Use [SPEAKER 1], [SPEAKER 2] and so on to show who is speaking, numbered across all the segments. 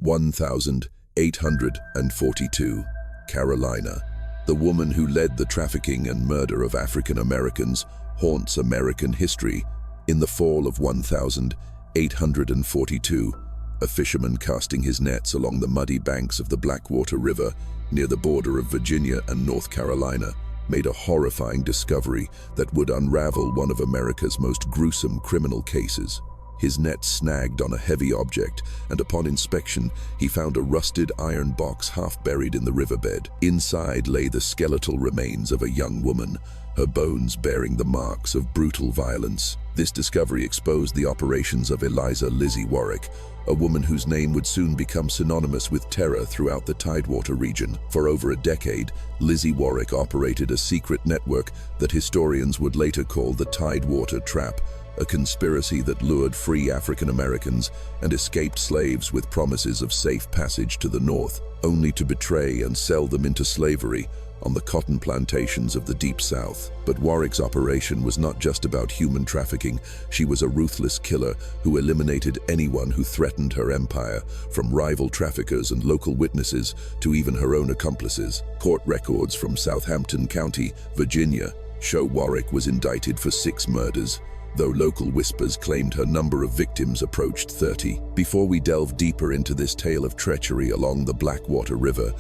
[SPEAKER 1] 1842, Carolina. The woman who led the trafficking and murder of African Americans haunts American history. In the fall of 1842, a fisherman casting his nets along the muddy banks of the Blackwater River near the border of Virginia and North Carolina made a horrifying discovery that would unravel one of America's most gruesome criminal cases. His net snagged on a heavy object, and upon inspection, he found a rusted iron box half buried in the riverbed. Inside lay the skeletal remains of a young woman, her bones bearing the marks of brutal violence. This discovery exposed the operations of Eliza Lizzie Warwick, a woman whose name would soon become synonymous with terror throughout the Tidewater region. For over a decade, Lizzie Warwick operated a secret network that historians would later call the Tidewater Trap, a conspiracy that lured free African Americans and escaped slaves with promises of safe passage to the north, only to betray and sell them into slavery on the cotton plantations of the Deep South. But Warwick's operation was not just about human trafficking. She was a ruthless killer who eliminated anyone who threatened her empire, from rival traffickers and local witnesses to even her own accomplices. Court records from Southampton County, Virginia, show Warwick was indicted for 6 murders, though local whispers claimed her number of victims approached 30. Before we delve deeper into this tale of treachery along the Blackwater River,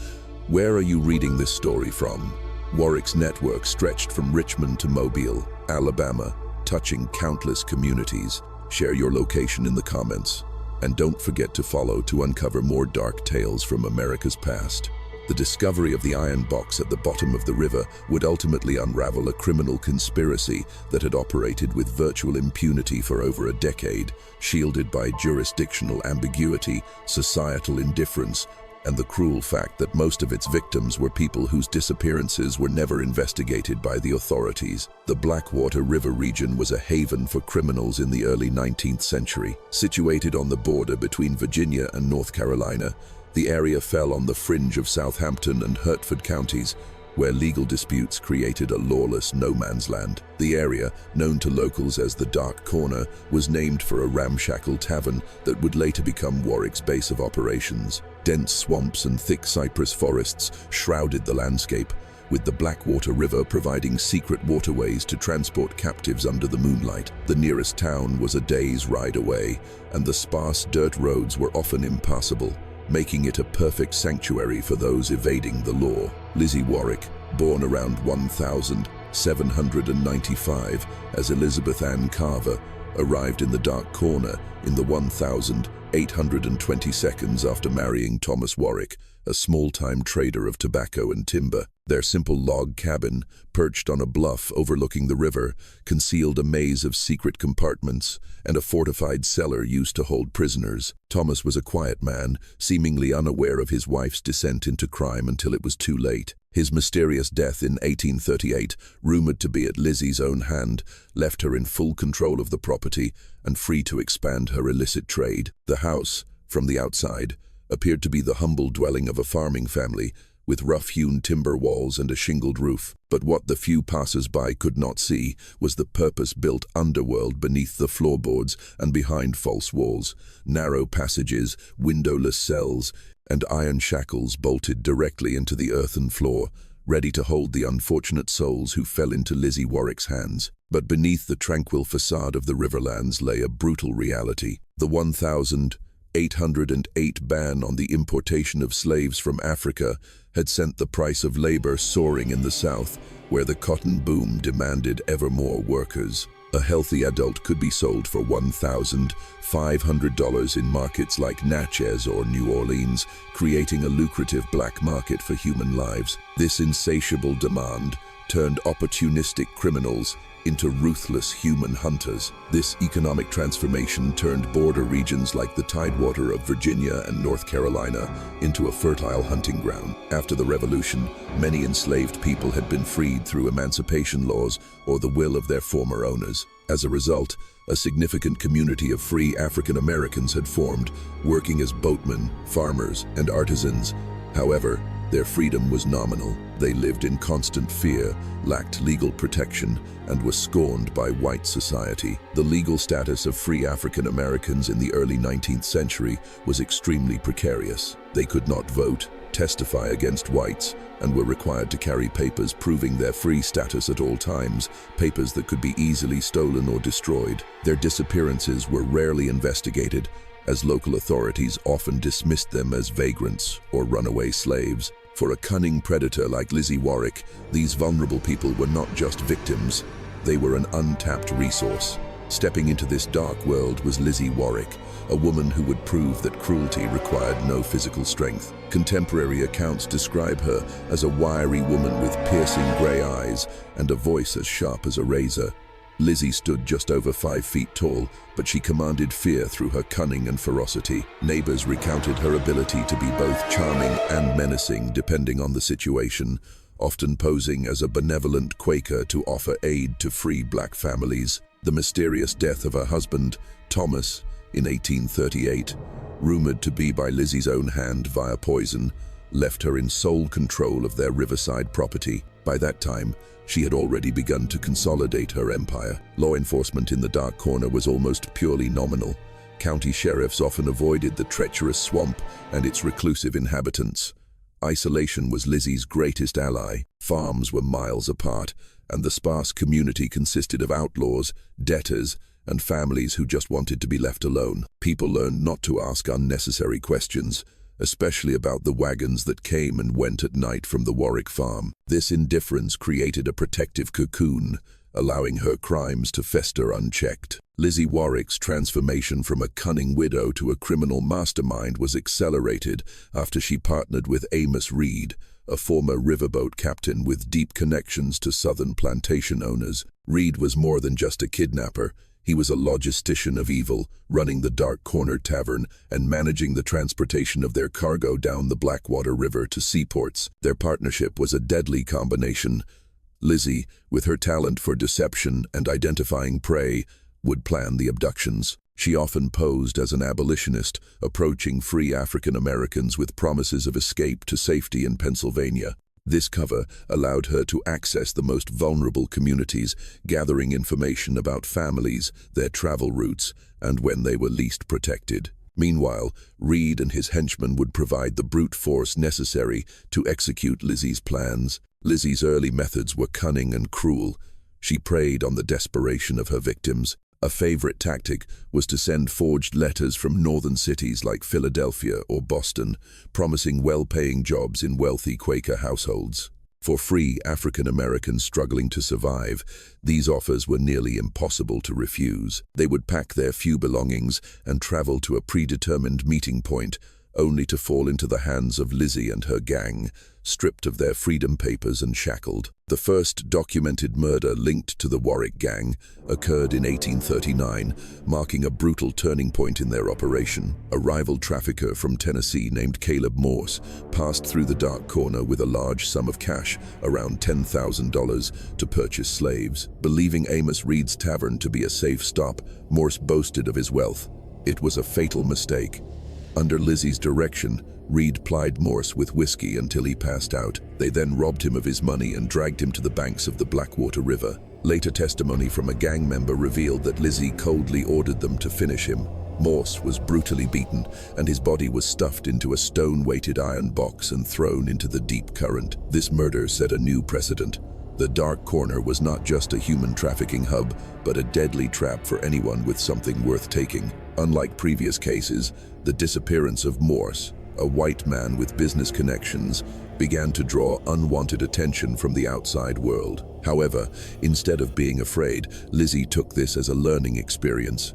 [SPEAKER 1] where are you reading this story from? Warwick's network stretched from Richmond to Mobile, Alabama, touching countless communities. Share your location in the comments, and don't forget to follow to uncover more dark tales from America's past. The discovery of the iron box at the bottom of the river would ultimately unravel a criminal conspiracy that had operated with virtual impunity for over a decade, shielded by jurisdictional ambiguity, societal indifference, and the cruel fact that most of its victims were people whose disappearances were never investigated by the authorities. The Blackwater River region was a haven for criminals in the early 19th century. Situated on the border between Virginia and North Carolina, the area fell on the fringe of Southampton and Hertford counties, where legal disputes created a lawless no-man's land. The area, known to locals as the Dark Corner, was named for a ramshackle tavern that would later become Warwick's base of operations. Dense swamps and thick cypress forests shrouded the landscape, with the Blackwater River providing secret waterways to transport captives under the moonlight. The nearest town was a day's ride away, and the sparse dirt roads were often impassable, making it a perfect sanctuary for those evading the law. Lizzie Warwick, born around 1795 as Elizabeth Ann Carver, arrived in the Dark Corner in the 1822 after marrying Thomas Warwick, a small-time trader of tobacco and timber. Their simple log cabin, perched on a bluff overlooking the river, concealed a maze of secret compartments and a fortified cellar used to hold prisoners. Thomas was a quiet man, seemingly unaware of his wife's descent into crime until it was too late. His mysterious death in 1838, rumored to be at Lizzie's own hand, left her in full control of the property and free to expand her illicit trade. The house, from the outside, appeared to be the humble dwelling of a farming family, with rough-hewn timber walls and a shingled roof. But what the few passers-by could not see was the purpose-built underworld beneath the floorboards and behind false walls. Narrow passages, windowless cells, and iron shackles bolted directly into the earthen floor, ready to hold the unfortunate souls who fell into Lizzie Warwick's hands. But beneath the tranquil facade of the Riverlands lay a brutal reality. The 1808 ban on the importation of slaves from Africa had sent the price of labor soaring in the South, where the cotton boom demanded ever more workers. A healthy adult could be sold for $1,500 in markets like Natchez or New Orleans, creating a lucrative black market for human lives. This insatiable demand turned opportunistic criminals into ruthless human hunters. This economic transformation turned border regions like the Tidewater of Virginia and North Carolina into a fertile hunting ground. After the Revolution, many enslaved people had been freed through emancipation laws or the will of their former owners. As a result, a significant community of free African Americans had formed, working as boatmen, farmers, and artisans. However, their freedom was nominal. They lived in constant fear, lacked legal protection, and were scorned by white society. The legal status of free African Americans in the early 19th century was extremely precarious. They could not vote, testify against whites, and were required to carry papers proving their free status at all times, papers that could be easily stolen or destroyed. Their disappearances were rarely investigated, as local authorities often dismissed them as vagrants or runaway slaves. For a cunning predator like Lizzie Warwick, these vulnerable people were not just victims, they were an untapped resource. Stepping into this dark world was Lizzie Warwick, a woman who would prove that cruelty required no physical strength. Contemporary accounts describe her as a wiry woman with piercing grey eyes and a voice as sharp as a razor. Lizzie stood just over 5 feet tall, but she commanded fear through her cunning and ferocity. Neighbors recounted her ability to be both charming and menacing depending on the situation, often posing as a benevolent Quaker to offer aid to free black families. The mysterious death of her husband, Thomas, in 1838, rumored to be by Lizzie's own hand via poison, left her in sole control of their riverside property. By that time, she had already begun to consolidate her empire. Law enforcement in the dark corner was almost purely nominal. County sheriffs often avoided the treacherous swamp and its reclusive inhabitants. Isolation was Lizzie's greatest ally. Farms were miles apart, and the sparse community consisted of outlaws, debtors, and families who just wanted to be left alone. People learned not to ask unnecessary questions, especially about the wagons that came and went at night from the Warwick farm. This indifference created a protective cocoon, allowing her crimes to fester unchecked. Lizzie Warwick's transformation from a cunning widow to a criminal mastermind was accelerated after she partnered with Amos Reed, a former riverboat captain with deep connections to southern plantation owners. Reed was more than just a kidnapper. He was a logistician of evil, running the Dark Corner Tavern and managing the transportation of their cargo down the Blackwater River to seaports. Their partnership was a deadly combination. Lizzie, with her talent for deception and identifying prey, would plan the abductions. She often posed as an abolitionist, approaching free African Americans with promises of escape to safety in Pennsylvania. This cover allowed her to access the most vulnerable communities, gathering information about families, their travel routes, and when they were least protected. Meanwhile, Reed and his henchmen would provide the brute force necessary to execute Lizzie's plans. Lizzie's early methods were cunning and cruel. She preyed on the desperation of her victims. A favorite tactic was to send forged letters from northern cities like Philadelphia or Boston, promising well-paying jobs in wealthy Quaker households. For free African Americans struggling to survive, these offers were nearly impossible to refuse. They would pack their few belongings and travel to a predetermined meeting point, only to fall into the hands of Lizzie and her gang, stripped of their freedom papers and shackled. The first documented murder linked to the Warwick gang occurred in 1839, marking a brutal turning point in their operation. A rival trafficker from Tennessee named Caleb Morse passed through the Dark Corner with a large sum of cash, around $10,000, to purchase slaves. Believing Amos Reed's tavern to be a safe stop, Morse boasted of his wealth. It was a fatal mistake. Under Lizzie's direction, Reed plied Morse with whiskey until he passed out. They then robbed him of his money and dragged him to the banks of the Blackwater River. Later testimony from a gang member revealed that Lizzie coldly ordered them to finish him. Morse was brutally beaten, and his body was stuffed into a stone-weighted iron box and thrown into the deep current. This murder set a new precedent. The Dark Corner was not just a human trafficking hub, but a deadly trap for anyone with something worth taking. Unlike previous cases, the disappearance of Morse, a white man with business connections, began to draw unwanted attention from the outside world. However, instead of being afraid, Lizzie took this as a learning experience.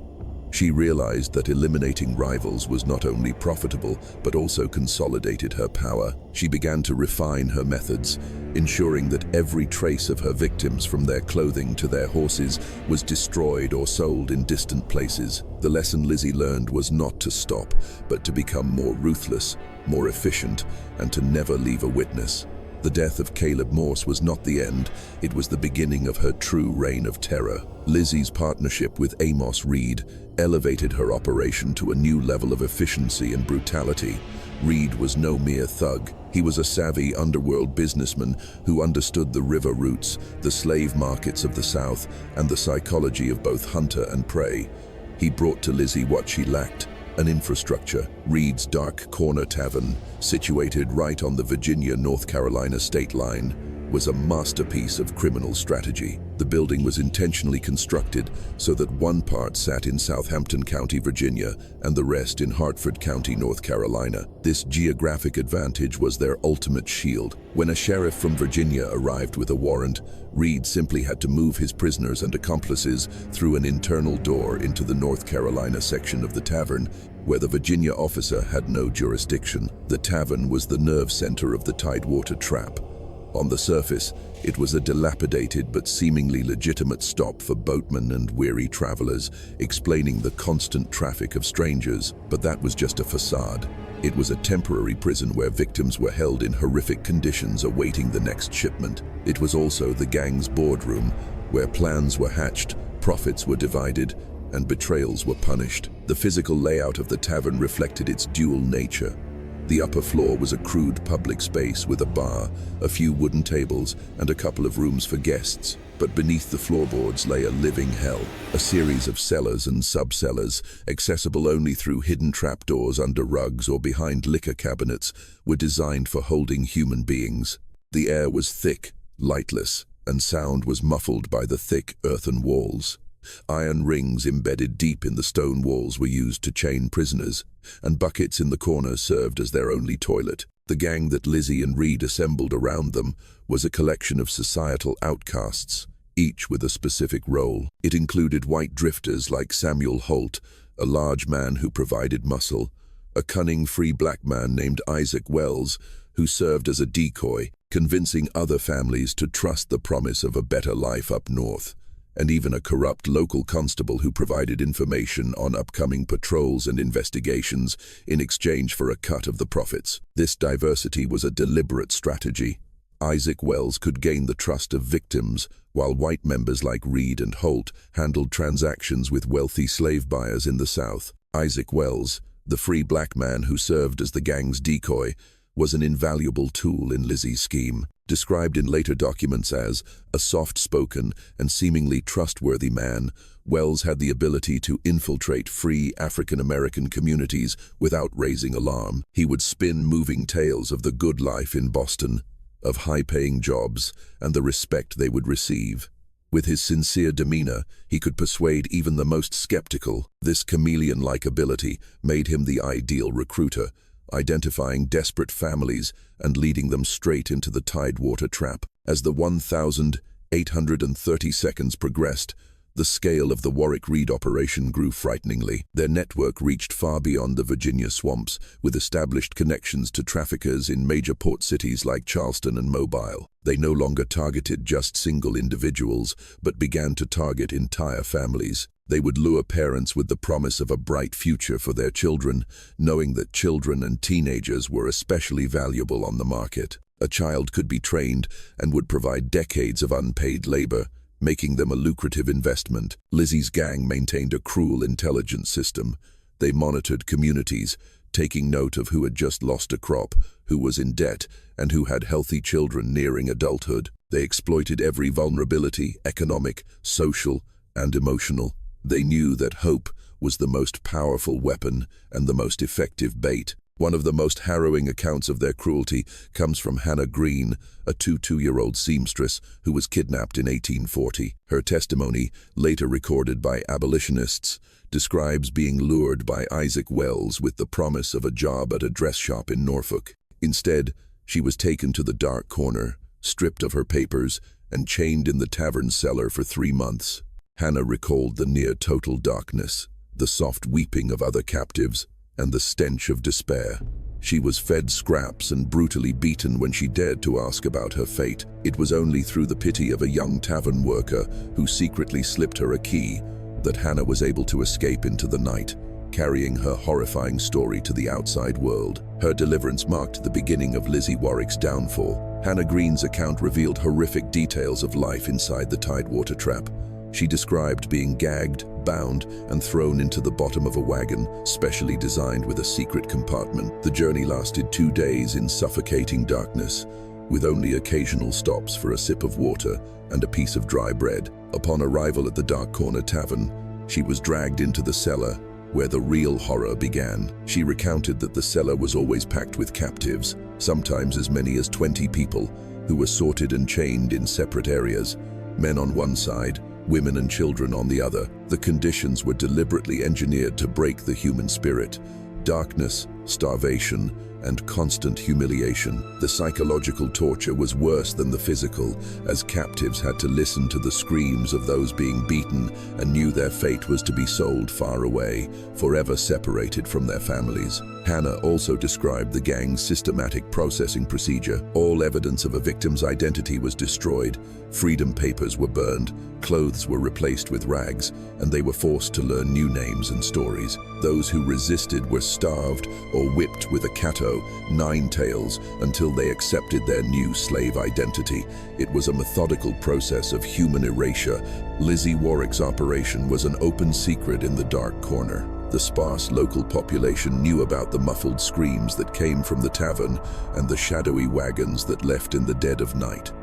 [SPEAKER 1] She realized that eliminating rivals was not only profitable, but also consolidated her power. She began to refine her methods, ensuring that every trace of her victims, from their clothing to their horses, was destroyed or sold in distant places. The lesson Lizzie learned was not to stop, but to become more ruthless, more efficient, and to never leave a witness. The death of Caleb Morse was not the end, it was the beginning of her true reign of terror. Lizzie's partnership with Amos Reed elevated her operation to a new level of efficiency and brutality. Reed was no mere thug, He was a savvy underworld businessman who understood the river routes, the slave markets of the South, and the psychology of both hunter and prey. He brought to Lizzie what she lacked: an infrastructure. Reed's Dark Corner Tavern, situated right on the Virginia-North Carolina state line, was a masterpiece of criminal strategy. The building was intentionally constructed so that one part sat in Southampton County, Virginia, and the rest in Hartford County, North Carolina. This geographic advantage was their ultimate shield. When a sheriff from Virginia arrived with a warrant, Reed simply had to move his prisoners and accomplices through an internal door into the North Carolina section of the tavern, where the Virginia officer had no jurisdiction. The tavern was the nerve center of the Tidewater Trap. On the surface, it was a dilapidated but seemingly legitimate stop for boatmen and weary travelers, explaining the constant traffic of strangers. But that was just a facade. It was a temporary prison where victims were held in horrific conditions awaiting the next shipment. It was also the gang's boardroom, where plans were hatched, profits were divided, and betrayals were punished. The physical layout of the tavern reflected its dual nature. The upper floor was a crude public space with a bar, a few wooden tables, and a couple of rooms for guests. But beneath the floorboards lay a living hell. A series of cellars and sub-cellars, accessible only through hidden trapdoors under rugs or behind liquor cabinets, were designed for holding human beings. The air was thick, lightless, and sound was muffled by the thick earthen walls. Iron rings embedded deep in the stone walls were used to chain prisoners, and buckets in the corners served as their only toilet. The gang that Lizzie and Reed assembled around them was a collection of societal outcasts, each with a specific role. It included white drifters like Samuel Holt, a large man who provided muscle, a cunning free black man named Isaac Wells, who served as a decoy, convincing other families to trust the promise of a better life up north, and even a corrupt local constable who provided information on upcoming patrols and investigations in exchange for a cut of the profits. This diversity was a deliberate strategy. Isaac Wells could gain the trust of victims, while white members like Reed and Holt handled transactions with wealthy slave buyers in the South. Isaac Wells, the free black man who served as the gang's decoy, was an invaluable tool in Lizzie's scheme. Described in later documents as a soft-spoken and seemingly trustworthy man, Wells had the ability to infiltrate free African-American communities without raising alarm. He would spin moving tales of the good life in Boston, of high-paying jobs, and the respect they would receive. With his sincere demeanor, he could persuade even the most skeptical. This chameleon-like ability made him the ideal recruiter, identifying desperate families and leading them straight into the Tidewater Trap. As the 1,830 seconds progressed, the scale of the Warwick Reed operation grew frighteningly. Their network reached far beyond the Virginia swamps, with established connections to traffickers in major port cities like Charleston and Mobile. They no longer targeted just single individuals, but began to target entire families. They would lure parents with the promise of a bright future for their children, knowing that children and teenagers were especially valuable on the market. A child could be trained and would provide decades of unpaid labor, making them a lucrative investment. Lizzie's gang maintained a cruel intelligence system. They monitored communities, taking note of who had just lost a crop, who was in debt, and who had healthy children nearing adulthood. They exploited every vulnerability, economic, social, and emotional. They knew that hope was the most powerful weapon and the most effective bait. One of the most harrowing accounts of their cruelty comes from Hannah Green, a 22-year-old seamstress who was kidnapped in 1840. Her testimony, later recorded by abolitionists, describes being lured by Isaac Wells with the promise of a job at a dress shop in Norfolk. Instead, she was taken to the dark corner, stripped of her papers, and chained in the tavern cellar for 3 months. Hannah recalled the near-total darkness, the soft weeping of other captives, and the stench of despair. She was fed scraps and brutally beaten when she dared to ask about her fate. It was only through the pity of a young tavern worker who secretly slipped her a key that Hannah was able to escape into the night, carrying her horrifying story to the outside world. Her deliverance marked the beginning of Lizzie Warwick's downfall. Hannah Green's account revealed horrific details of life inside the Tidewater Trap. She described being gagged, bound and thrown into the bottom of a wagon, specially designed with a secret compartment. The journey lasted 2 days in suffocating darkness, with only occasional stops for a sip of water and a piece of dry bread. Upon arrival at the Dark Corner Tavern, she was dragged into the cellar, where the real horror began. She recounted that the cellar was always packed with captives, sometimes as many as 20 people, who were sorted and chained in separate areas, men on one side, women and children on the other. The conditions were deliberately engineered to break the human spirit. Darkness, starvation, and constant humiliation. The psychological torture was worse than the physical, as captives had to listen to the screams of those being beaten and knew their fate was to be sold far away, forever separated from their families. Hannah also described the gang's systematic processing procedure. All evidence of a victim's identity was destroyed, freedom papers were burned, clothes were replaced with rags, and they were forced to learn new names and stories. Those who resisted were starved or whipped with a cato, 9 tails, until they accepted their new slave identity. It was a methodical process of human erasure. Lizzie Warwick's operation was an open secret in the Dark Corner. The sparse local population knew about the muffled screams that came from the tavern and the shadowy wagons that left in the dead of night.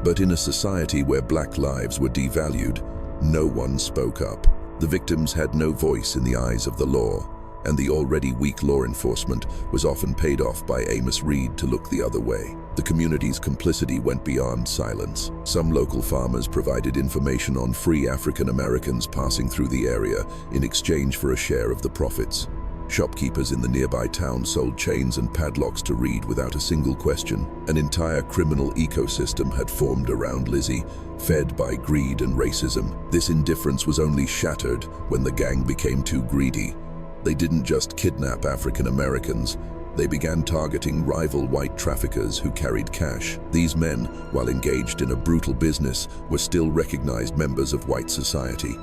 [SPEAKER 1] But in a society where black lives were devalued, no one spoke up. The victims had no voice in the eyes of the law, and the already weak law enforcement was often paid off by Amos Reed to look the other way. The community's complicity went beyond silence. Some local farmers provided information on free African Americans passing through the area in exchange for a share of the profits. Shopkeepers in the nearby town sold chains and padlocks to Reed without a single question. An entire criminal ecosystem had formed around Lizzie, fed by greed and racism. This indifference was only shattered when the gang became too greedy. They didn't just kidnap African Americans, they began targeting rival white traffickers who carried cash. These men, while engaged in a brutal business, were still recognized members of white society.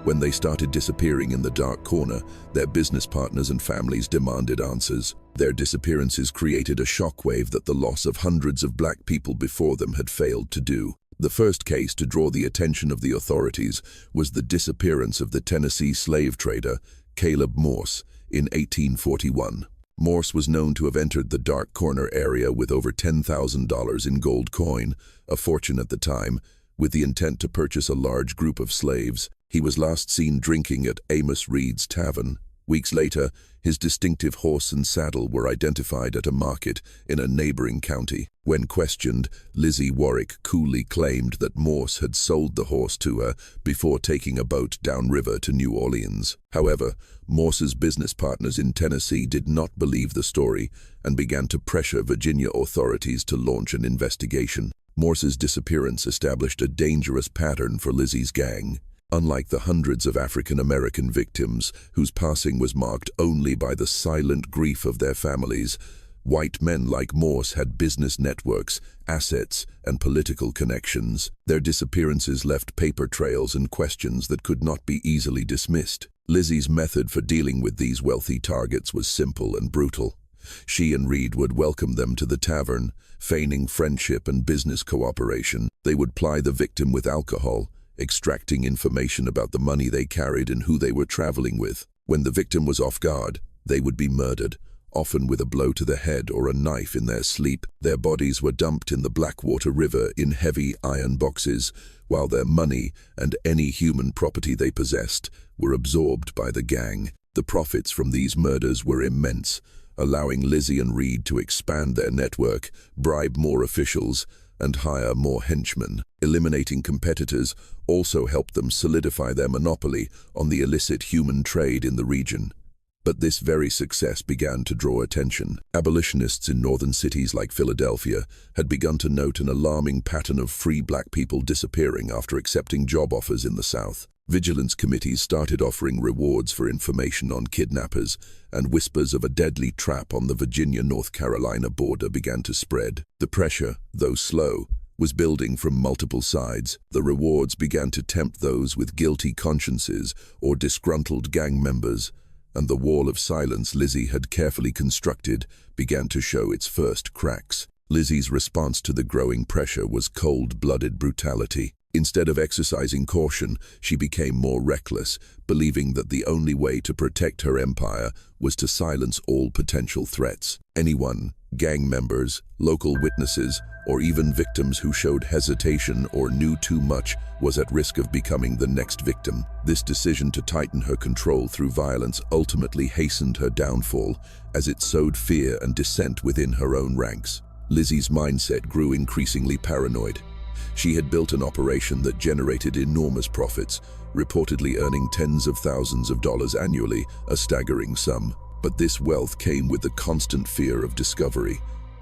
[SPEAKER 1] When they started disappearing in the Dark Corner, their business partners and families demanded answers. Their disappearances created a shockwave that the loss of hundreds of black people before them had failed to do. The first case to draw the attention of the authorities was the disappearance of the Tennessee slave trader, Caleb Morse, in 1841. Morse was known to have entered the Dark Corner area with over $10,000 in gold coin, a fortune at the time, with the intent to purchase a large group of slaves. He was last seen drinking at Amos Reed's tavern. Weeks later, his distinctive horse and saddle were identified at a market in a neighboring county. When questioned, Lizzie Warwick coolly claimed that Morse had sold the horse to her before taking a boat downriver to New Orleans. However, Morse's business partners in Tennessee did not believe the story and began to pressure Virginia authorities to launch an investigation. Morse's disappearance established a dangerous pattern for Lizzie's gang. Unlike the hundreds of African American victims whose passing was marked only by the silent grief of their families, white men like Morse had business networks, assets, and political connections. Their disappearances left paper trails and questions that could not be easily dismissed. Lizzie's method for dealing with these wealthy targets was simple and brutal. She and Reed would welcome them to the tavern, feigning friendship and business cooperation. They would ply the victim with alcohol, extracting information about the money they carried and who they were traveling with. When the victim was off guard, they would be murdered, often with a blow to the head or a knife in their sleep. Their bodies were dumped in the Blackwater River in heavy iron boxes, while their money and any human property they possessed were absorbed by the gang. The profits from these murders were immense, allowing Lizzie and Reed to expand their network, bribe more officials, and hire more henchmen. Eliminating competitors also helped them solidify their monopoly on the illicit human trade in the region. But this very success began to draw attention. Abolitionists in northern cities like Philadelphia had begun to note an alarming pattern of free black people disappearing after accepting job offers in the South. Vigilance committees started offering rewards for information on kidnappers, and whispers of a deadly trap on the Virginia-North Carolina border began to spread. The pressure, though slow, was building from multiple sides. The rewards began to tempt those with guilty consciences or disgruntled gang members, and the wall of silence Lizzie had carefully constructed began to show its first cracks. Lizzie's response to the growing pressure was cold-blooded brutality. Instead of exercising caution, she became more reckless, believing that the only way to protect her empire was to silence all potential threats. Anyone, gang members, local witnesses, or even victims who showed hesitation or knew too much was at risk of becoming the next victim. This decision to tighten her control through violence ultimately hastened her downfall, as it sowed fear and dissent within her own ranks. Lizzie's mindset grew increasingly paranoid. She had built an operation that generated enormous profits, reportedly earning tens of thousands of dollars annually, a staggering sum. But this wealth came with the constant fear of discovery.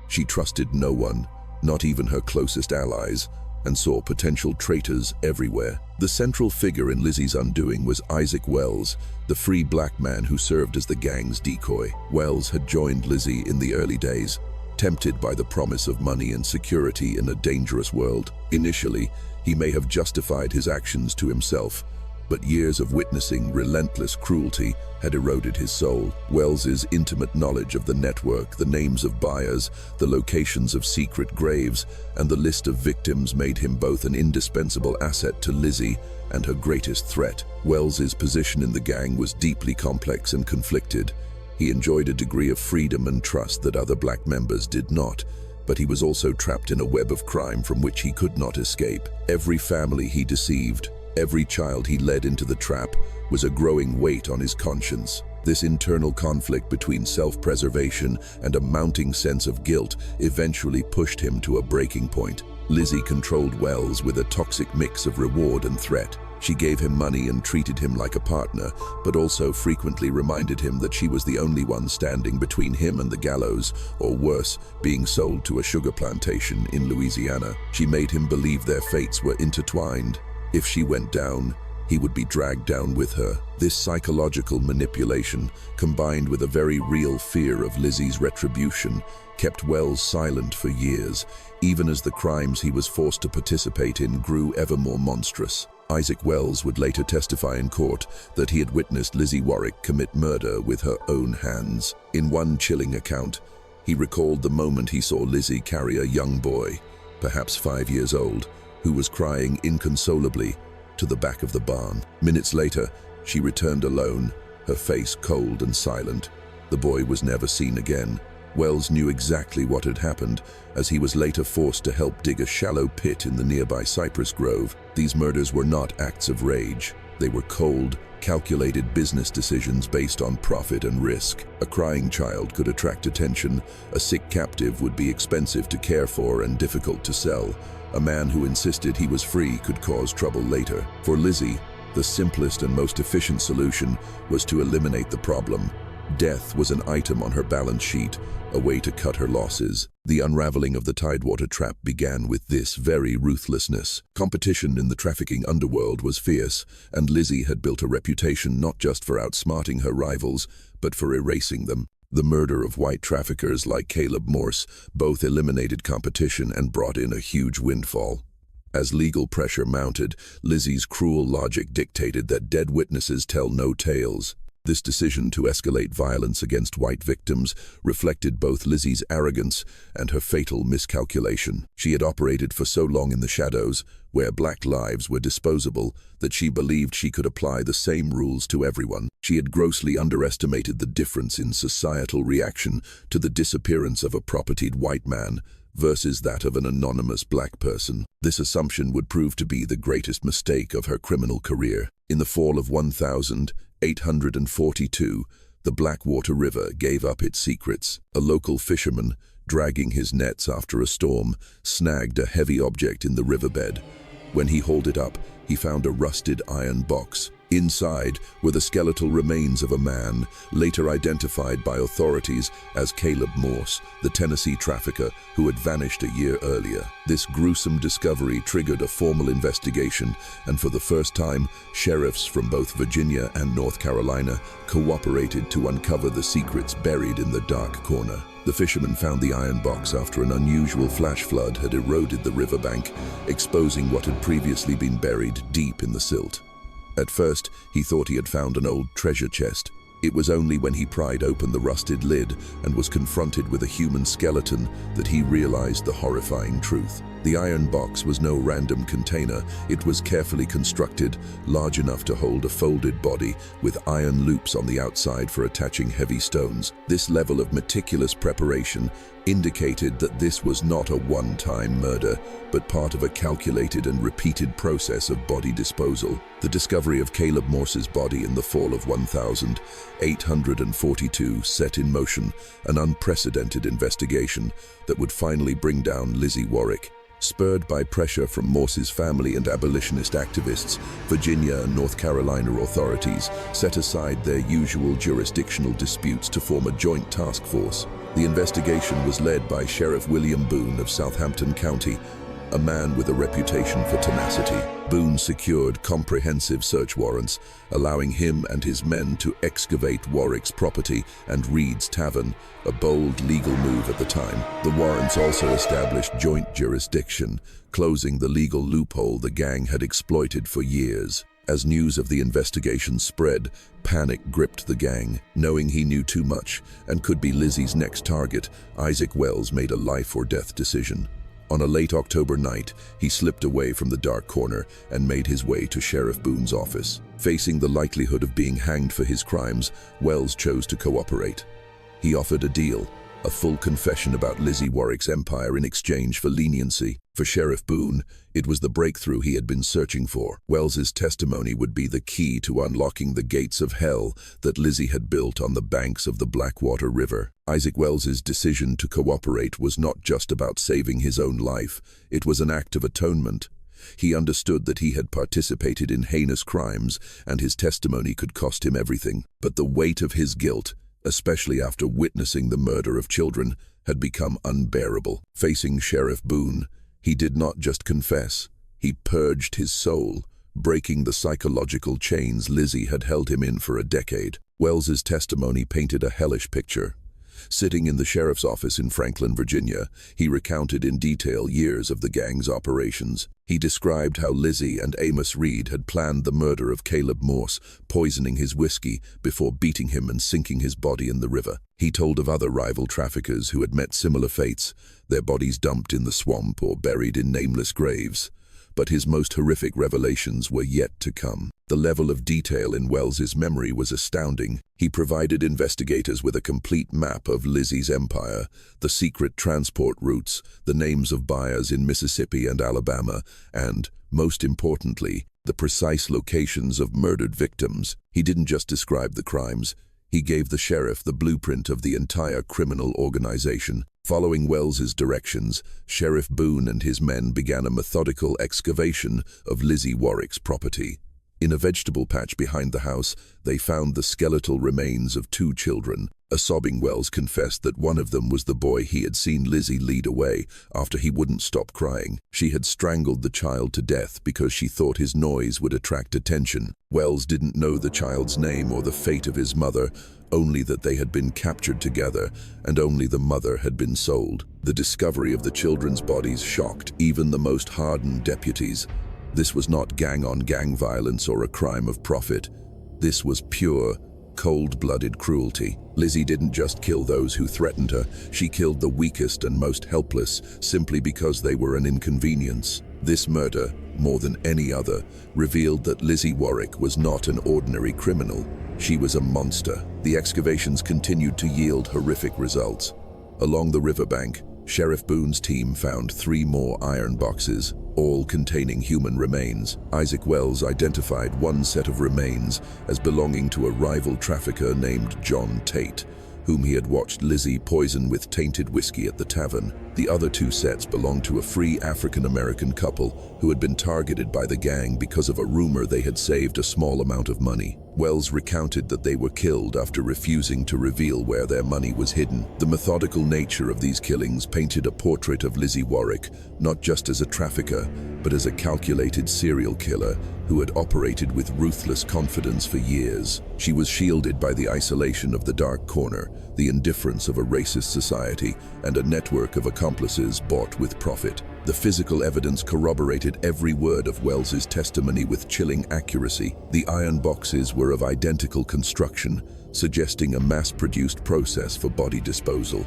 [SPEAKER 1] She trusted no one, not even her closest allies, and saw potential traitors everywhere. The central figure in Lizzie's undoing was Isaac Wells, the free black man who served as the gang's decoy. Wells had joined Lizzie in the early days, tempted by the promise of money and security in a dangerous world. Initially, he may have justified his actions to himself, but years of witnessing relentless cruelty had eroded his soul. Wells's intimate knowledge of the network, the names of buyers, the locations of secret graves, and the list of victims made him both an indispensable asset to Lizzie and her greatest threat. Wells's position in the gang was deeply complex and conflicted. He enjoyed a degree of freedom and trust that other black members did not, but he was also trapped in a web of crime from which he could not escape. Every family he deceived, every child he led into the trap, was a growing weight on his conscience. This internal conflict between self-preservation and a mounting sense of guilt eventually pushed him to a breaking point. Lizzie controlled Wells with a toxic mix of reward and threat. She gave him money and treated him like a partner, but also frequently reminded him that she was the only one standing between him and the gallows, or worse, being sold to a sugar plantation in Louisiana. She made him believe their fates were intertwined. If she went down, he would be dragged down with her. This psychological manipulation, combined with a very real fear of Lizzie's retribution, kept Wells silent for years, even as the crimes he was forced to participate in grew ever more monstrous. Isaac Wells would later testify in court that he had witnessed Lizzie Warwick commit murder with her own hands. In one chilling account, he recalled the moment he saw Lizzie carry a young boy, perhaps 5 years old, who was crying inconsolably, to the back of the barn. Minutes later, she returned alone, her face cold and silent. The boy was never seen again. Wells knew exactly what had happened, as he was later forced to help dig a shallow pit in the nearby cypress grove. These murders were not acts of rage. They were cold, calculated business decisions based on profit and risk. A crying child could attract attention. A sick captive would be expensive to care for and difficult to sell. A man who insisted he was free could cause trouble later. For Lizzie, the simplest and most efficient solution was to eliminate the problem. Death was an item on her balance sheet, a way to cut her losses. The unraveling of the Tidewater trap began with this very ruthlessness. Competition in the trafficking underworld was fierce, and Lizzie had built a reputation not just for outsmarting her rivals, but for erasing them. The murder of white traffickers like Caleb Morse both eliminated competition and brought in a huge windfall. As legal pressure mounted, Lizzie's cruel logic dictated that dead witnesses tell no tales. This decision to escalate violence against white victims reflected both Lizzie's arrogance and her fatal miscalculation. She had operated for so long in the shadows, where black lives were disposable, that she believed she could apply the same rules to everyone. She had grossly underestimated the difference in societal reaction to the disappearance of a propertied white man versus that of an anonymous black person. This assumption would prove to be the greatest mistake of her criminal career. In the fall of 1842, the Blackwater River gave up its secrets. A local fisherman, dragging his nets after a storm, snagged a heavy object in the riverbed. When he hauled it up, he found a rusted iron box. Inside were the skeletal remains of a man, later identified by authorities as Caleb Morse, the Tennessee trafficker who had vanished a year earlier. This gruesome discovery triggered a formal investigation, and for the first time, sheriffs from both Virginia and North Carolina cooperated to uncover the secrets buried in the dark corner. The fisherman found the iron box after an unusual flash flood had eroded the riverbank, exposing what had previously been buried deep in the silt. At first, he thought he had found an old treasure chest. It was only when he pried open the rusted lid and was confronted with a human skeleton that he realized the horrifying truth. The iron box was no random container. It was carefully constructed, large enough to hold a folded body, with iron loops on the outside for attaching heavy stones. This level of meticulous preparation indicated that this was not a one-time murder, but part of a calculated and repeated process of body disposal. The discovery of Caleb Morse's body in the fall of 1842 set in motion an unprecedented investigation that would finally bring down Lizzie Warwick. Spurred by pressure from Morse's family and abolitionist activists, Virginia and North Carolina authorities set aside their usual jurisdictional disputes to form a joint task force. The investigation was led by Sheriff William Boone of Southampton County, a man with a reputation for tenacity. Boone secured comprehensive search warrants, allowing him and his men to excavate Warwick's property and Reed's Tavern, a bold legal move at the time. The warrants also established joint jurisdiction, closing the legal loophole the gang had exploited for years. As news of the investigation spread, panic gripped the gang. Knowing he knew too much and could be Lizzie's next target, Isaac Wells made a life-or-death decision. On a late October night, he slipped away from the dark corner and made his way to Sheriff Boone's office. Facing the likelihood of being hanged for his crimes, Wells chose to cooperate. He offered a deal, a full confession about Lizzie Warwick's empire in exchange for leniency. For Sheriff Boone, it was the breakthrough he had been searching for. Wells's testimony would be the key to unlocking the gates of hell that Lizzie had built on the banks of the Blackwater River. Isaac Wells's decision to cooperate was not just about saving his own life, it was an act of atonement. He understood that he had participated in heinous crimes, and his testimony could cost him everything. But the weight of his guilt, especially after witnessing the murder of children, had become unbearable. Facing Sheriff Boone, he did not just confess, he purged his soul, breaking the psychological chains Lizzie had held him in for a decade. Wells's testimony painted a hellish picture. Sitting in the sheriff's office in Franklin, Virginia, he recounted in detail years of the gang's operations. He described how Lizzie and Amos Reed had planned the murder of Caleb Morse, poisoning his whiskey before beating him and sinking his body in the river. He told of other rival traffickers who had met similar fates, their bodies dumped in the swamp or buried in nameless graves. But his most horrific revelations were yet to come. The level of detail in Wells's memory was astounding. He provided investigators with a complete map of Lizzie's empire, the secret transport routes, the names of buyers in Mississippi and Alabama, and, most importantly, the precise locations of murdered victims. He didn't just describe the crimes, he gave the sheriff the blueprint of the entire criminal organization. Following Wells's directions, Sheriff Boone and his men began a methodical excavation of Lizzie Warwick's property. In a vegetable patch behind the house, they found the skeletal remains of 2 children. A sobbing Wells confessed that one of them was the boy he had seen Lizzie lead away after he wouldn't stop crying. She had strangled the child to death because she thought his noise would attract attention. Wells didn't know the child's name or the fate of his mother, only that they had been captured together, and only the mother had been sold. The discovery of the children's bodies shocked even the most hardened deputies. This was not gang-on-gang violence or a crime of profit. This was pure, cold-blooded cruelty. Lizzie didn't just kill those who threatened her, she killed the weakest and most helpless simply because they were an inconvenience. This murder, more than any other, revealed that Lizzie Warwick was not an ordinary criminal. She was a monster. The excavations continued to yield horrific results. Along the riverbank, Sheriff Boone's team found 3 more iron boxes, all containing human remains. Isaac Wells identified one set of remains as belonging to a rival trafficker named John Tate, whom he had watched Lizzie poison with tainted whiskey at the tavern. The other 2 sets belonged to a free African-American couple who had been targeted by the gang because of a rumor they had saved a small amount of money. Wells recounted that they were killed after refusing to reveal where their money was hidden. The methodical nature of these killings painted a portrait of Lizzie Warwick, not just as a trafficker, but as a calculated serial killer who had operated with ruthless confidence for years. She was shielded by the isolation of the dark corner, the indifference of a racist society, and a network of accomplices bought with profit. The physical evidence corroborated every word of Wells's testimony with chilling accuracy. The iron boxes were of identical construction, suggesting a mass-produced process for body disposal.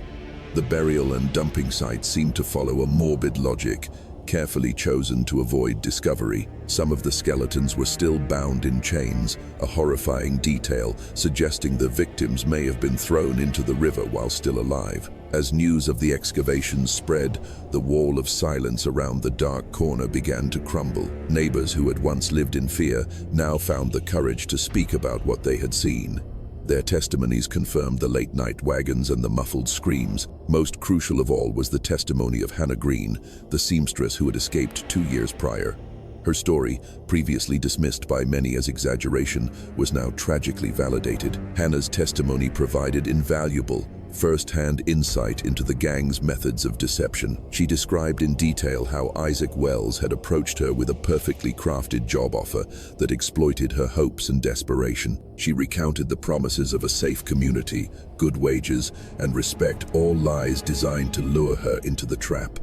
[SPEAKER 1] The burial and dumping sites seemed to follow a morbid logic. carefully chosen to avoid discovery. Some of the skeletons were still bound in chains, a horrifying detail suggesting the victims may have been thrown into the river while still alive. As news of the excavations spread, the wall of silence around the dark corner began to crumble. Neighbors who had once lived in fear now found the courage to speak about what they had seen. Their testimonies confirmed the late-night wagons and the muffled screams. Most crucial of all was the testimony of Hannah Green, the seamstress who had escaped 2 years prior. Her story, previously dismissed by many as exaggeration, was now tragically validated. Hannah's testimony provided invaluable, first-hand insight into the gang's methods of deception. She described in detail how Isaac Wells had approached her with a perfectly crafted job offer that exploited her hopes and desperation. She recounted the promises of a safe community, good wages, and respect, all lies designed to lure her into the trap.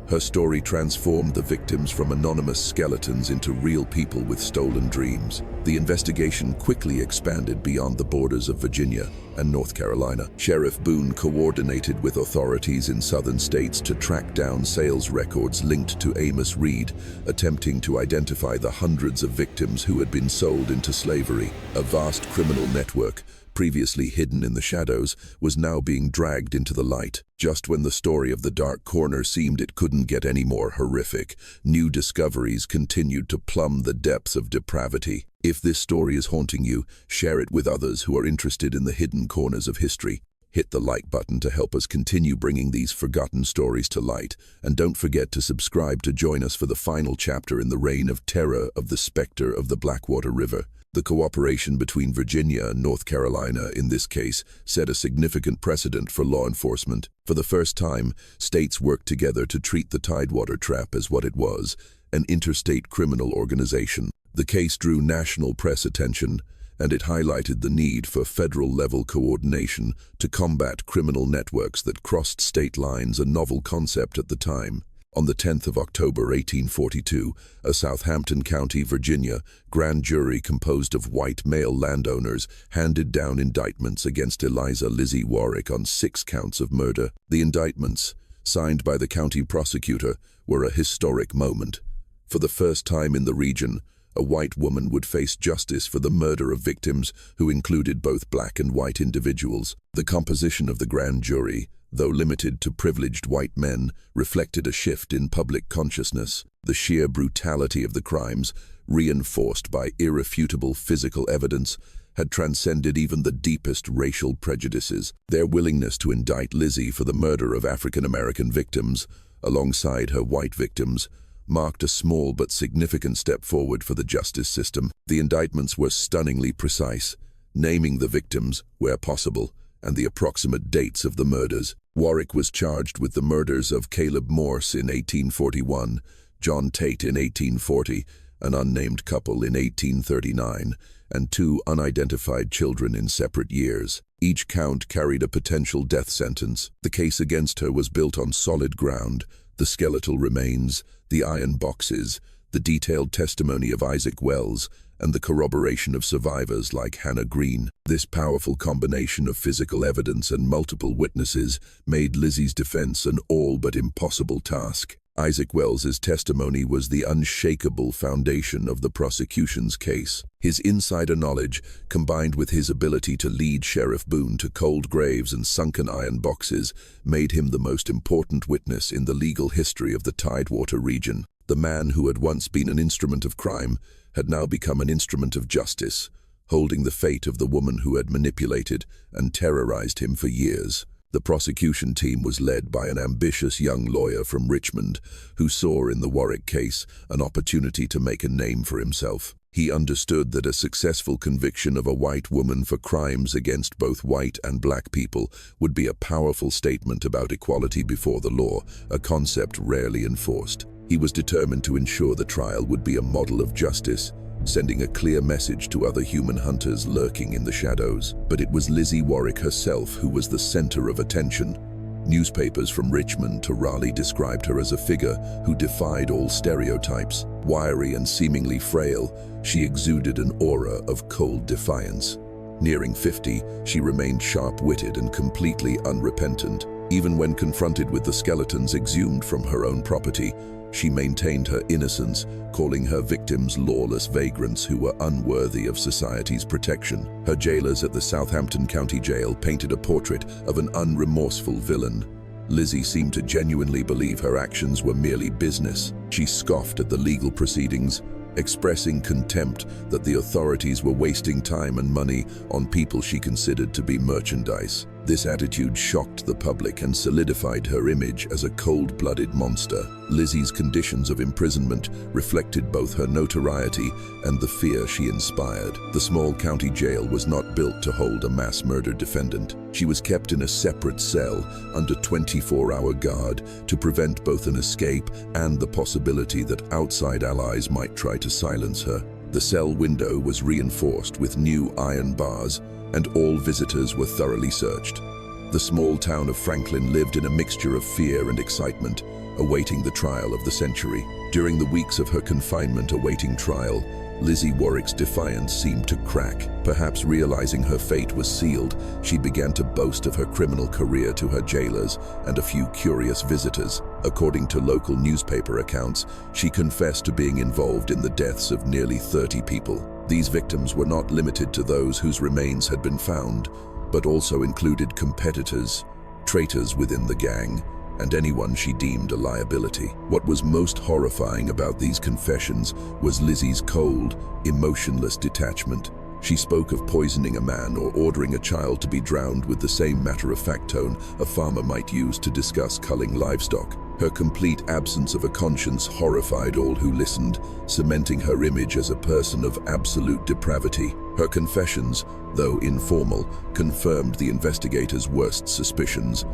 [SPEAKER 1] Her story transformed the victims from anonymous skeletons into real people with stolen dreams. The investigation quickly expanded beyond the borders of Virginia and North Carolina. Sheriff Boone coordinated with authorities in southern states to track down sales records linked to Amos Reed, attempting to identify the hundreds of victims who had been sold into slavery. A vast criminal network, previously hidden in the shadows, was now being dragged into the light. Just when the story of the dark corner seemed it couldn't get any more horrific, new discoveries continued to plumb the depths of depravity. If this story is haunting you, share it with others who are interested in the hidden corners of history. Hit the like button to help us continue bringing these forgotten stories to light, and don't forget to subscribe to join us for the final chapter in the reign of terror of the specter of the Blackwater River. The cooperation between Virginia and North Carolina in this case set a significant precedent for law enforcement. For the first time, states worked together to treat the Tidewater Trap as what it was, an interstate criminal organization. The case drew national press attention, and it highlighted the need for federal-level coordination to combat criminal networks that crossed state lines, a novel concept at the time. On the 10th of October 1842, a Southampton County, Virginia, grand jury composed of white male landowners handed down indictments against Eliza Lizzie Warwick on 6 counts of murder. The indictments, signed by the county prosecutor, were a historic moment. For the first time in the region, a white woman would face justice for the murder of victims who included both black and white individuals. The composition of the grand jury, though limited to privileged white men, reflected a shift in public consciousness. The sheer brutality of the crimes, reinforced by irrefutable physical evidence, had transcended even the deepest racial prejudices. Their willingness to indict Lizzie for the murder of African-American victims, alongside her white victims, marked a small but significant step forward for the justice system. The indictments were stunningly precise, naming the victims, where possible, and the approximate dates of the murders. Warwick was charged with the murders of Caleb Morse in 1841, John Tate in 1840, an unnamed couple in 1839, and 2 unidentified children in separate years. Each count carried a potential death sentence. The case against her was built on solid ground: the skeletal remains, the iron boxes, the detailed testimony of Isaac Wells, and the corroboration of survivors like Hannah Green. This powerful combination of physical evidence and multiple witnesses made Lizzie's defense an all but impossible task. Isaac Wells's testimony was the unshakable foundation of the prosecution's case. His insider knowledge, combined with his ability to lead Sheriff Boone to cold graves and sunken iron boxes, made him the most important witness in the legal history of the Tidewater region. The man who had once been an instrument of crime had now become an instrument of justice, holding the fate of the woman who had manipulated and terrorized him for years. The prosecution team was led by an ambitious young lawyer from Richmond who saw in the Warwick case an opportunity to make a name for himself. He understood that a successful conviction of a white woman for crimes against both white and black people would be a powerful statement about equality before the law, a concept rarely enforced. He was determined to ensure the trial would be a model of justice, sending a clear message to other human hunters lurking in the shadows. But it was Lizzie Warwick herself who was the center of attention. Newspapers from Richmond to Raleigh described her as a figure who defied all stereotypes. Wiry and seemingly frail, she exuded an aura of cold defiance. Nearing 50, she remained sharp-witted and completely unrepentant. Even when confronted with the skeletons exhumed from her own property, she maintained her innocence, calling her victims lawless vagrants who were unworthy of society's protection. Her jailers at the Southampton County Jail painted a portrait of an unremorseful villain. Lizzie seemed to genuinely believe her actions were merely business. She scoffed at the legal proceedings, expressing contempt that the authorities were wasting time and money on people she considered to be merchandise. This attitude shocked the public and solidified her image as a cold-blooded monster. Lizzie's conditions of imprisonment reflected both her notoriety and the fear she inspired. The small county jail was not built to hold a mass murder defendant. She was kept in a separate cell under 24-hour guard to prevent both an escape and the possibility that outside allies might try to silence her. The cell window was reinforced with new iron bars, and all visitors were thoroughly searched. The small town of Franklin lived in a mixture of fear and excitement, awaiting the trial of the century. During the weeks of her confinement awaiting trial, Lizzie Warwick's defiance seemed to crack. Perhaps realizing her fate was sealed, she began to boast of her criminal career to her jailers and a few curious visitors. According to local newspaper accounts, she confessed to being involved in the deaths of nearly 30 people. These victims were not limited to those whose remains had been found, but also included competitors, traitors within the gang, and anyone she deemed a liability. What was most horrifying about these confessions was Lizzie's cold, emotionless detachment. She spoke of poisoning a man or ordering a child to be drowned with the same matter-of-fact tone a farmer might use to discuss culling livestock. Her complete absence of a conscience horrified all who listened, cementing her image as a person of absolute depravity. Her confessions, though informal, confirmed the investigators' worst suspicions.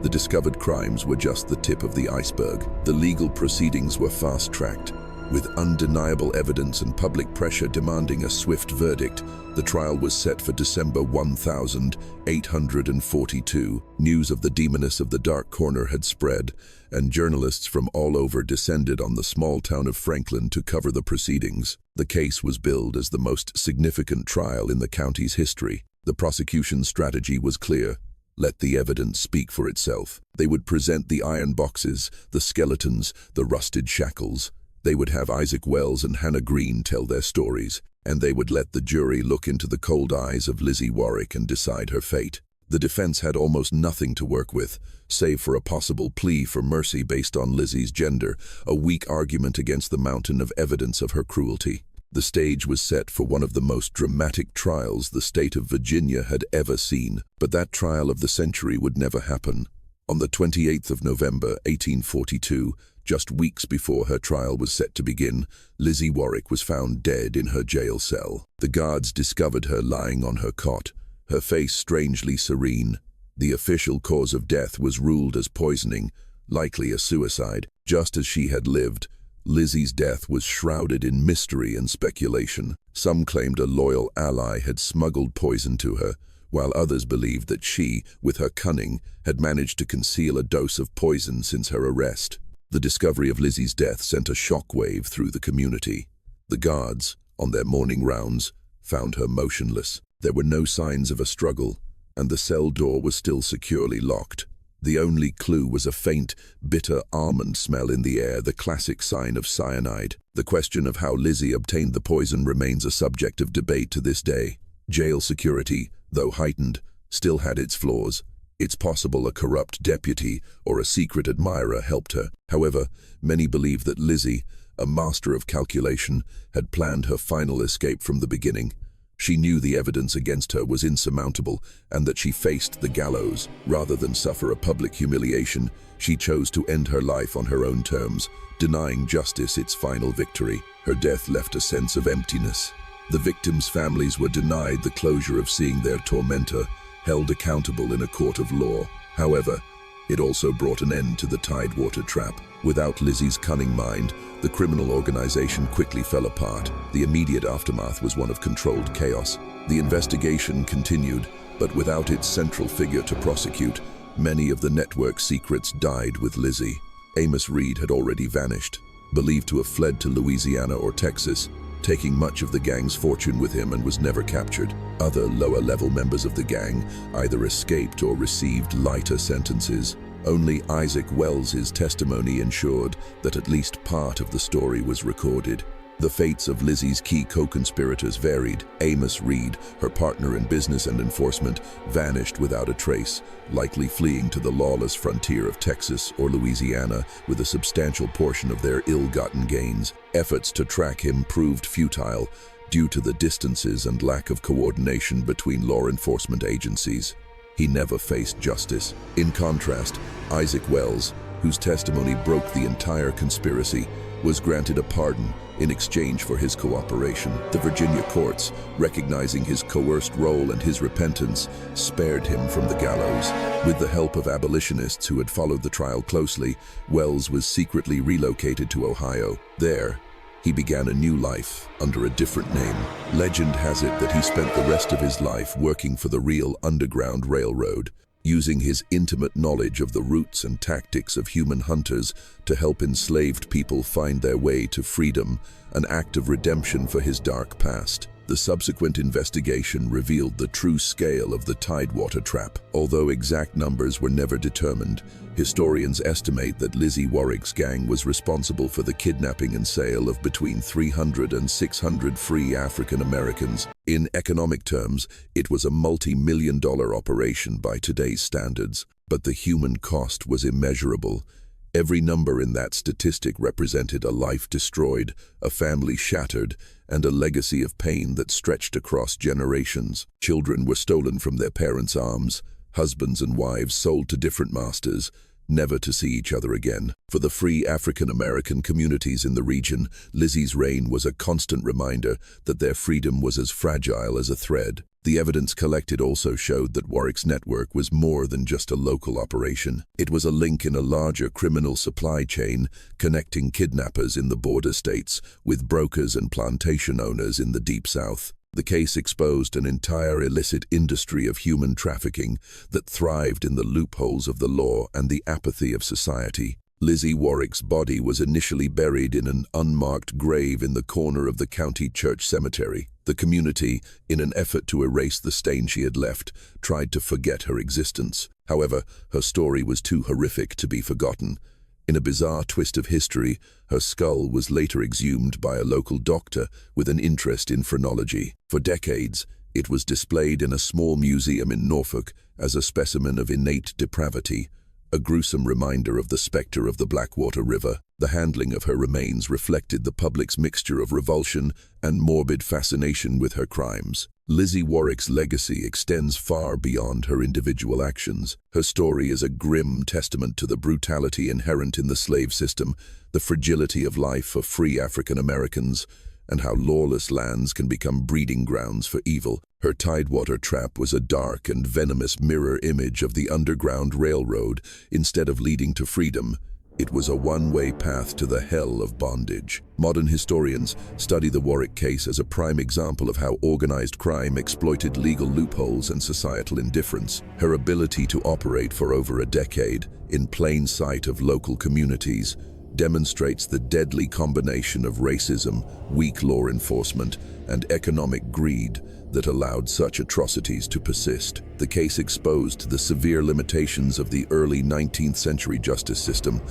[SPEAKER 1] The discovered crimes were just the tip of the iceberg. The legal proceedings were fast-tracked. With undeniable evidence and public pressure demanding a swift verdict, the trial was set for December 1842. News of the demoness of the Dark Corner had spread, and journalists from all over descended on the small town of Franklin to cover the proceedings. The case was billed as the most significant trial in the county's history. The prosecution's strategy was clear. Let the evidence speak for itself. They would present the iron boxes, the skeletons, the rusted shackles. They would have Isaac Wells and Hannah Green tell their stories, and they would let the jury look into the cold eyes of Lizzie Warwick and decide her fate. The defense had almost nothing to work with, save for a possible plea for mercy based on Lizzie's gender, a weak argument against the mountain of evidence of her cruelty. The stage was set for one of the most dramatic trials the state of Virginia had ever seen, but that trial of the century would never happen. On the 28th of November, 1842, just weeks before her trial was set to begin, Lizzie Warwick was found dead in her jail cell. The guards discovered her lying on her cot, her face strangely serene. The official cause of death was ruled as poisoning, likely a suicide. Just as she had lived, Lizzie's death was shrouded in mystery and speculation. Some claimed a loyal ally had smuggled poison to her, while others believed that she, with her cunning, had managed to conceal a dose of poison since her arrest. The discovery of Lizzie's death sent a shockwave through the community. The guards, on their morning rounds, found her motionless. There were no signs of a struggle, and the cell door was still securely locked. The only clue was a faint, bitter almond smell in the air, the classic sign of cyanide. The question of how Lizzie obtained the poison remains a subject of debate to this day. Jail security, though heightened, still had its flaws. It's possible a corrupt deputy or a secret admirer helped her. However, many believe that Lizzie, a master of calculation, had planned her final escape from the beginning. She knew the evidence against her was insurmountable and that she faced the gallows. Rather than suffer a public humiliation, she chose to end her life on her own terms, denying justice its final victory. Her death left a sense of emptiness. The victims' families were denied the closure of seeing their tormentor held accountable in a court of law. However, it also brought an end to the Tidewater trap. Without Lizzie's cunning mind, the criminal organization quickly fell apart. The immediate aftermath was one of controlled chaos. The investigation continued, but without its central figure to prosecute, many of the network's secrets died with Lizzie. Amos Reed had already vanished. Believed to have fled to Louisiana or Texas, taking much of the gang's fortune with him, and was never captured. Other lower-level members of the gang either escaped or received lighter sentences. Only Isaac Wells's testimony ensured that at least part of the story was recorded. The fates of Lizzie's key co-conspirators varied. Amos Reed, her partner in business and enforcement, vanished without a trace, likely fleeing to the lawless frontier of Texas or Louisiana with a substantial portion of their ill-gotten gains. Efforts to track him proved futile due to the distances and lack of coordination between law enforcement agencies. He never faced justice. In contrast, Isaac Wells, whose testimony broke the entire conspiracy, was granted a pardon in exchange for his cooperation. The Virginia courts, recognizing his coerced role and his repentance, spared him from the gallows. With the help of abolitionists who had followed the trial closely, Wells was secretly relocated to Ohio. There, he began a new life under a different name. Legend has it that he spent the rest of his life working for the real Underground Railroad, using his intimate knowledge of the routes and tactics of human hunters to help enslaved people find their way to freedom, an act of redemption for his dark past. The subsequent investigation revealed the true scale of the Tidewater trap. Although exact numbers were never determined, historians estimate that Lizzie Warrick's gang was responsible for the kidnapping and sale of between 300 and 600 free African Americans. In economic terms, it was a multi-million-dollar operation by today's standards, but the human cost was immeasurable. Every number in that statistic represented a life destroyed, a family shattered, and a legacy of pain that stretched across generations. Children were stolen from their parents' arms, husbands and wives sold to different masters, never to see each other again. For the free African American communities in the region, Lizzie's reign was a constant reminder that their freedom was as fragile as a thread. The evidence collected also showed that Warrick's network was more than just a local operation. It was a link in a larger criminal supply chain connecting kidnappers in the border states with brokers and plantation owners in the Deep South. The case exposed an entire illicit industry of human trafficking that thrived in the loopholes of the law and the apathy of society. Lizzie Warrick's body was initially buried in an unmarked grave in the corner of the county church cemetery. The community, in an effort to erase the stain she had left, tried to forget her existence. However, her story was too horrific to be forgotten. In a bizarre twist of history, her skull was later exhumed by a local doctor with an interest in phrenology. For decades, it was displayed in a small museum in Norfolk as a specimen of innate depravity, a gruesome reminder of the specter of the Blackwater River. The handling of her remains reflected the public's mixture of revulsion and morbid fascination with her crimes. Lizzie Warrick's legacy extends far beyond her individual actions. Her story is a grim testament to the brutality inherent in the slave system, the fragility of life for free African Americans, and how lawless lands can become breeding grounds for evil. Her Tidewater trap was a dark and venomous mirror image of the Underground Railroad. Instead of leading to freedom, it was a one-way path to the hell of bondage. Modern historians study the Warrick case as a prime example of how organized crime exploited legal loopholes and societal indifference. Her ability to operate for over a decade, in plain sight of local communities, demonstrates the deadly combination of racism, weak law enforcement, and economic greed that allowed such atrocities to persist. The case exposed the severe limitations of the early 19th century justice system,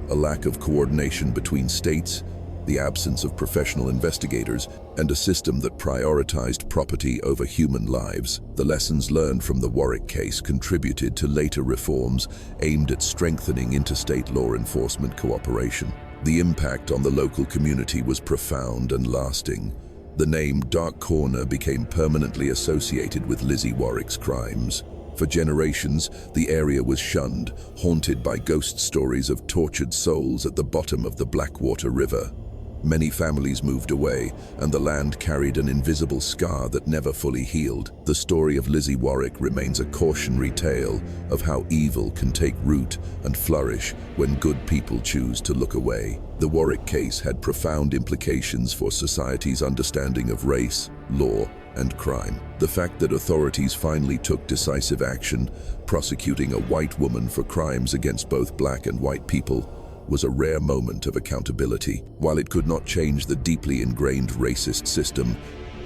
[SPEAKER 1] a lack of coordination between states, the absence of professional investigators, and a system that prioritized property over human lives. The lessons learned from the Warrick case contributed to later reforms aimed at strengthening interstate law enforcement cooperation. The impact on the local community was profound and lasting. The name Dark Corner became permanently associated with Lizzie Warrick's crimes. For generations, the area was shunned, haunted by ghost stories of tortured souls at the bottom of the Blackwater River. Many families moved away, and the land carried an invisible scar that never fully healed. The story of Lizzie Warrick remains a cautionary tale of how evil can take root and flourish when good people choose to look away. The Warrick case had profound implications for society's understanding of race, law, and crime. The fact that authorities finally took decisive action, prosecuting a white woman for crimes against both black and white people, was a rare moment of accountability. While it could not change the deeply ingrained racist system,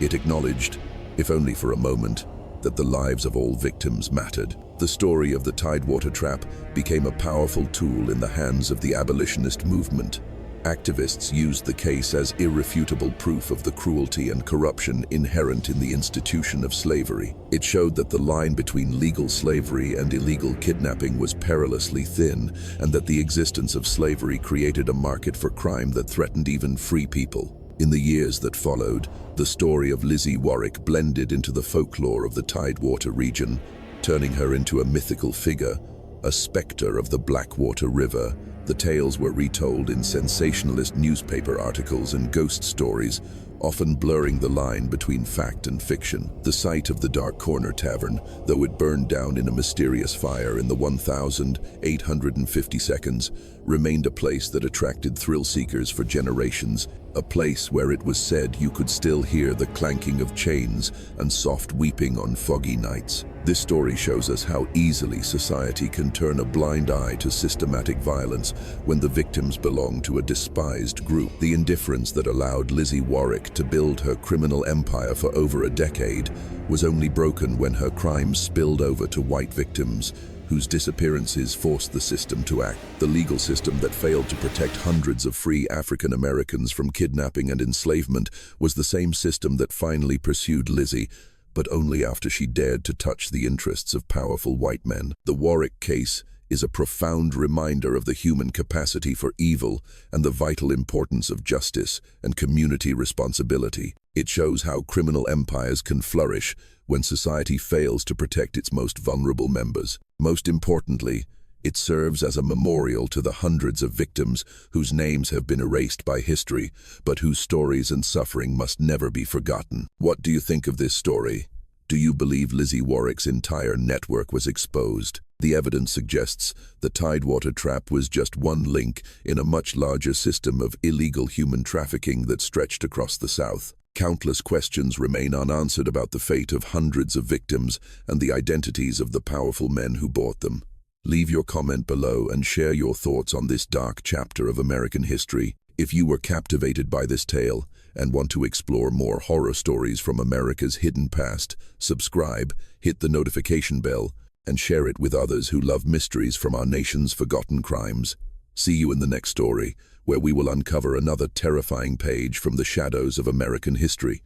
[SPEAKER 1] it acknowledged, if only for a moment, that the lives of all victims mattered. The story of the Tidewater Trap became a powerful tool in the hands of the abolitionist movement. Activists used the case as irrefutable proof of the cruelty and corruption inherent in the institution of slavery. It showed that the line between legal slavery and illegal kidnapping was perilously thin, and that the existence of slavery created a market for crime that threatened even free people. In the years that followed, the story of Lizzie Warwick blended into the folklore of the Tidewater region, turning her into a mythical figure, a specter of the Blackwater River. The tales were retold in sensationalist newspaper articles and ghost stories, often blurring the line between fact and fiction. The site of the Dark Corner Tavern, though it burned down in a mysterious fire in the 1850 seconds, remained a place that attracted thrill-seekers for generations, a place where it was said you could still hear the clanking of chains and soft weeping on foggy nights. This story shows us how easily society can turn a blind eye to systematic violence when the victims belong to a despised group. The indifference that allowed Lizzie Warwick to build her criminal empire for over a decade was only broken when her crimes spilled over to white victims, whose disappearances forced the system to act. The legal system that failed to protect hundreds of free African Americans from kidnapping and enslavement was the same system that finally pursued Lizzie, but only after she dared to touch the interests of powerful white men. The Warwick case is a profound reminder of the human capacity for evil and the vital importance of justice and community responsibility. It shows how criminal empires can flourish when society fails to protect its most vulnerable members. Most importantly, it serves as a memorial to the hundreds of victims whose names have been erased by history, but whose stories and suffering must never be forgotten. What do you think of this story? Do you believe Lizzie Warwick's entire network was exposed? The evidence suggests the Tidewater Trap was just one link in a much larger system of illegal human trafficking that stretched across the South. Countless questions remain unanswered about the fate of hundreds of victims and the identities of the powerful men who bought them. Leave your comment below and share your thoughts on this dark chapter of American history. If you were captivated by this tale and want to explore more horror stories from America's hidden past, subscribe, hit the notification bell, and share it with others who love mysteries from our nation's forgotten crimes. See you in the next story, where we will uncover another terrifying page from the shadows of American history.